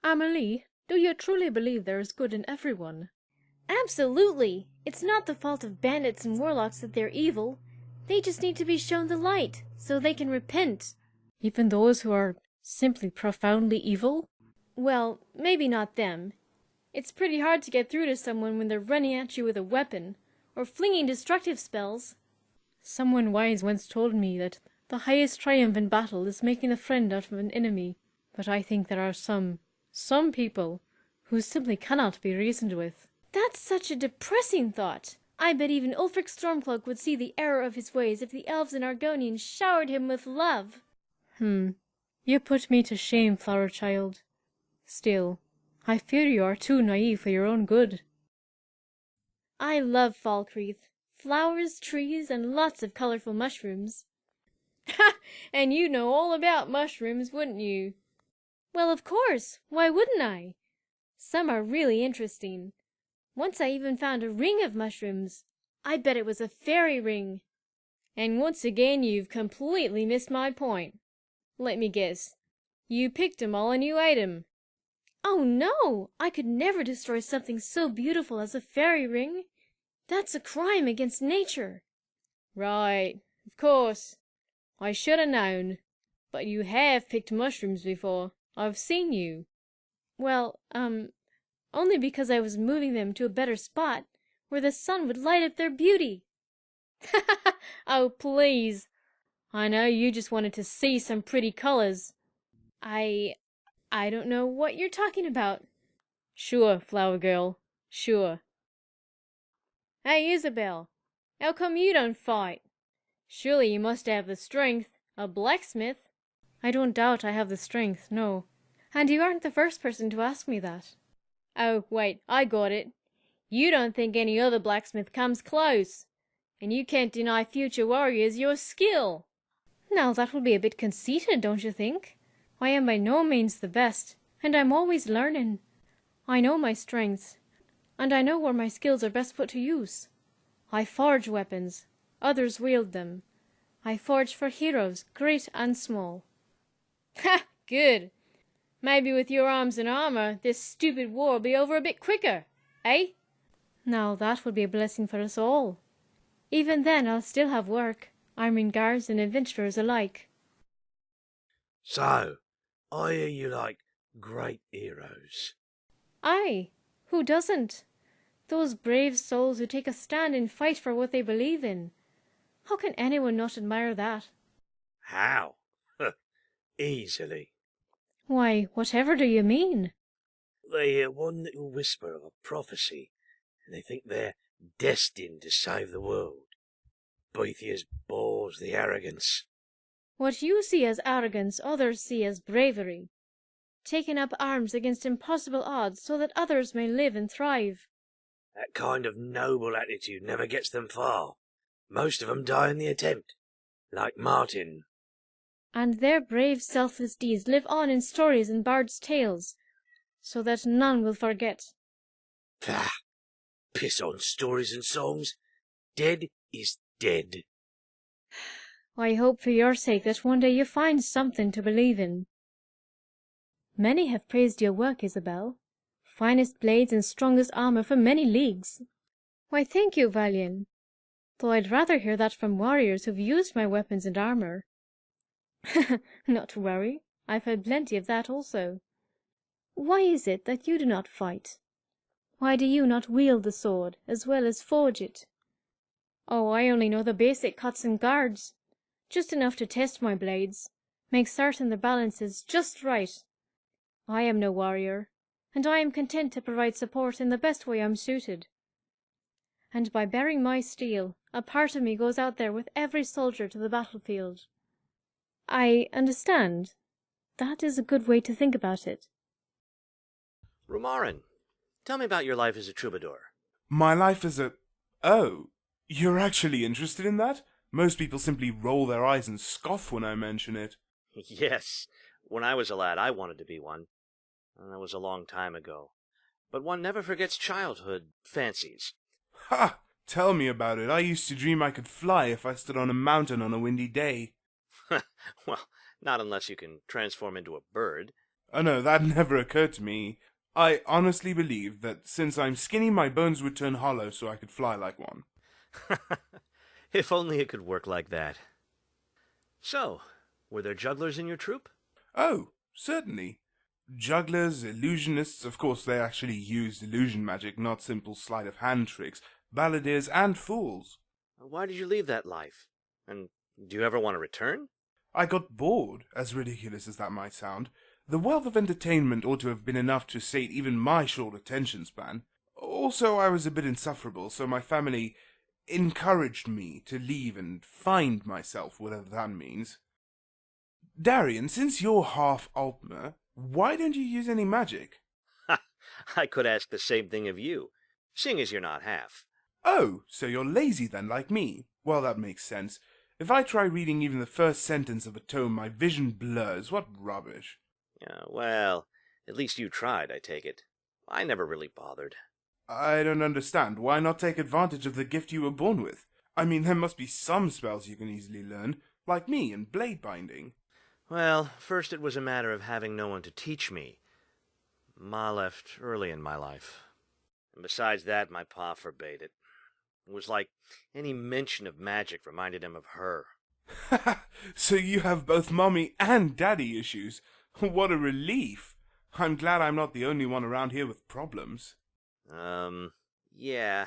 Amelie, do you truly believe there is good in everyone? Absolutely! It's not the fault of bandits and warlocks that they're evil. They just need to be shown the light, so they can repent. Even those who are simply profoundly evil? Well, maybe not them. It's pretty hard to get through to someone when they're running at you with a weapon, or flinging destructive spells. Someone wise once told me that the highest triumph in battle is making a friend out of an enemy, but I think there are some people, who simply cannot be reasoned with. That's such a depressing thought. I bet even Ulfric Stormcloak would see the error of his ways if the elves and Argonians showered him with love. You put me to shame, flower child. Still, I fear you are too naive for your own good. I love Falkreath. Flowers, trees, and lots of colorful mushrooms. Ha! And you know all about mushrooms, wouldn't you? Well, of course. Why wouldn't I? Some are really interesting. Once I even found a ring of mushrooms. I bet it was a fairy ring. And once again you've completely missed my point. Let me guess. You picked 'em all and you ate 'em. Oh no! I could never destroy something so beautiful as a fairy ring. That's a crime against nature. Right, of course. I should have known. But you have picked mushrooms before. I've seen you. Well, only because I was moving them to a better spot, where the sun would light up their beauty. Oh, please. I know you just wanted to see some pretty colors. I don't know what you're talking about. Sure, flower girl, sure. Hey, Isabel, how come you don't fight? Surely you must have the strength. A blacksmith. I don't doubt I have the strength, no. And you aren't the first person to ask me that. Oh, wait, I got it. You don't think any other blacksmith comes close. And you can't deny future warriors your skill. Now that would be a bit conceited, don't you think? I am by no means the best, and I'm always learning. I know my strengths, and I know where my skills are best put to use. I forge weapons, others wield them. I forge for heroes, great and small. Ha! Good. Maybe with your arms and armor, this stupid war will be over a bit quicker, eh? Now that would be a blessing for us all. Even then I'll still have work, arming guards and adventurers alike. So, I hear you like great heroes. Aye, who doesn't? Those brave souls who take a stand and fight for what they believe in. How can anyone not admire that? How? Easily. Why, whatever do you mean? They hear one little whisper of a prophecy, and they think they're destined to save the world. Boethius bores the arrogance. What you see as arrogance, others see as bravery. Taking up arms against impossible odds so that others may live and thrive. That kind of noble attitude never gets them far. Most of them die in the attempt, like Martin. And their brave, selfless deeds live on in stories and bards' tales, so that none will forget. Pah! Piss on stories and songs. Dead is dead. I hope for your sake that one day you find something to believe in. Many have praised your work, Isabel. Finest blades and strongest armor for many leagues. Why, thank you, Valian. Though I'd rather hear that from warriors who've used my weapons and armor. Not to worry, I've had plenty of that also. Why is it that you do not fight? Why do you not wield the sword, as well as forge it? Oh, I only know the basic cuts and guards, just enough to test my blades, make certain the balance is just right. I am no warrior, and I am content to provide support in the best way I'm suited. And by bearing my steel, a part of me goes out there with every soldier to the battlefield. I understand. That is a good way to think about it. Romarin, tell me about your life as a troubadour. My life as a... Oh, you're actually interested in that? Most people simply roll their eyes and scoff when I mention it. Yes, when I was a lad I wanted to be one. That was a long time ago. But one never forgets childhood fancies. Ha! Tell me about it. I used to dream I could fly if I stood on a mountain on a windy day. Well, not unless you can transform into a bird. Oh no, that never occurred to me. I honestly believed that since I'm skinny, my bones would turn hollow so I could fly like one. If only it could work like that. So, were there jugglers in your troupe? Oh, certainly. Jugglers, illusionists, of course they actually used illusion magic, not simple sleight of hand tricks, balladeers, and fools. Why did you leave that life? And do you ever want to return? I got bored, as ridiculous as that might sound. The wealth of entertainment ought to have been enough to sate even my short attention span. Also, I was a bit insufferable, so my family encouraged me to leave and find myself, whatever that means. Darian, since you're half Altmer, why don't you use any magic? I could ask the same thing of you, seeing as you're not half. Oh, so you're lazy then, like me. Well, that makes sense. If I try reading even the first sentence of a tome, my vision blurs. What rubbish. Well, at least you tried, I take it. I never really bothered. I don't understand. Why not take advantage of the gift you were born with? I mean, there must be some spells you can easily learn, like me and blade binding. Well, first it was a matter of having no one to teach me. Ma left early in my life. And besides that, my pa forbade it. It was like any mention of magic reminded him of her. So you have both mommy and daddy issues. What a relief. I'm glad I'm not the only one around here with problems. Yeah.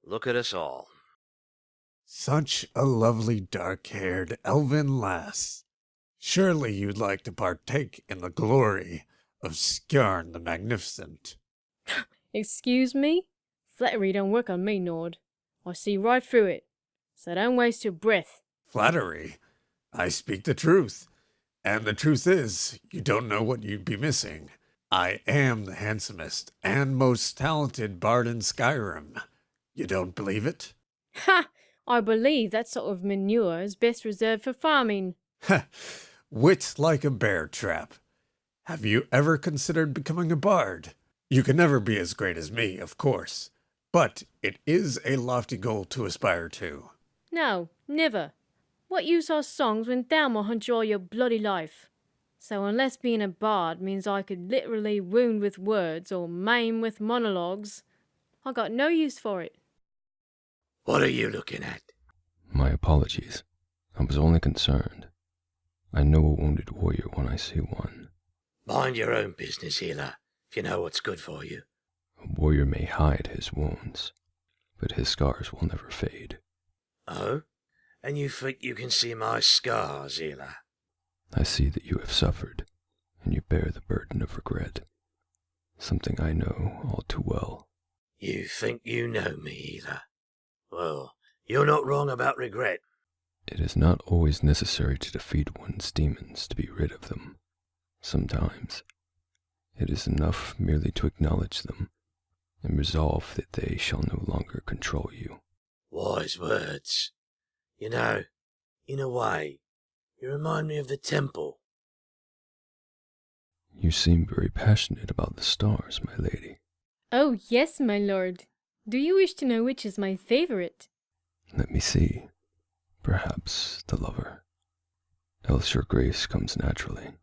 Look at us all. Such a lovely dark-haired elven lass. Surely you'd like to partake in the glory of Skjarn the Magnificent. Excuse me? Flattery don't work on me, Nord. I see right through it. So don't waste your breath. Flattery? I speak the truth. And the truth is, you don't know what you'd be missing. I am the handsomest and most talented bard in Skyrim. You don't believe it? Ha! I believe that sort of manure is best reserved for farming. Wit like a bear trap. Have you ever considered becoming a bard? You can never be as great as me, of course. But it is a lofty goal to aspire to. No, never. What use are songs when down will hunt you all your bloody life? So unless being a bard means I could literally wound with words or maim with monologues, I got no use for it. What are you looking at? My apologies. I was only concerned. I know a wounded warrior when I see one. Mind your own business, healer, if you know what's good for you. A warrior may hide his wounds, but his scars will never fade. Oh? And you think you can see my scars, healer? I see that you have suffered, and you bear the burden of regret. Something I know all too well. You think you know me, healer? Well, you're not wrong about regret. It is not always necessary to defeat one's demons to be rid of them. Sometimes it is enough merely to acknowledge them and resolve that they shall no longer control you. Wise words. You know, in a way, you remind me of the temple. You seem very passionate about the stars, my lady. Oh yes, my lord. Do you wish to know which is my favorite? Let me see. Perhaps the lover. Else your grace comes naturally.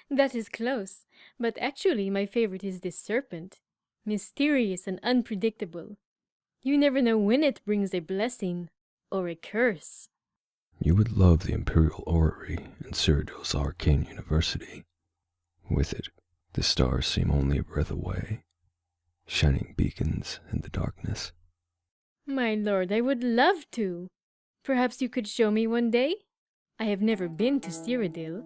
That is close, but actually my favorite is this serpent. Mysterious and unpredictable. You never know when it brings a blessing or a curse. You would love the Imperial Orrery in Cyrodiil's Arcane University. With it, the stars seem only a breath away, shining beacons in the darkness. My lord, I would love to. Perhaps you could show me one day? I have never been to Cyrodiil.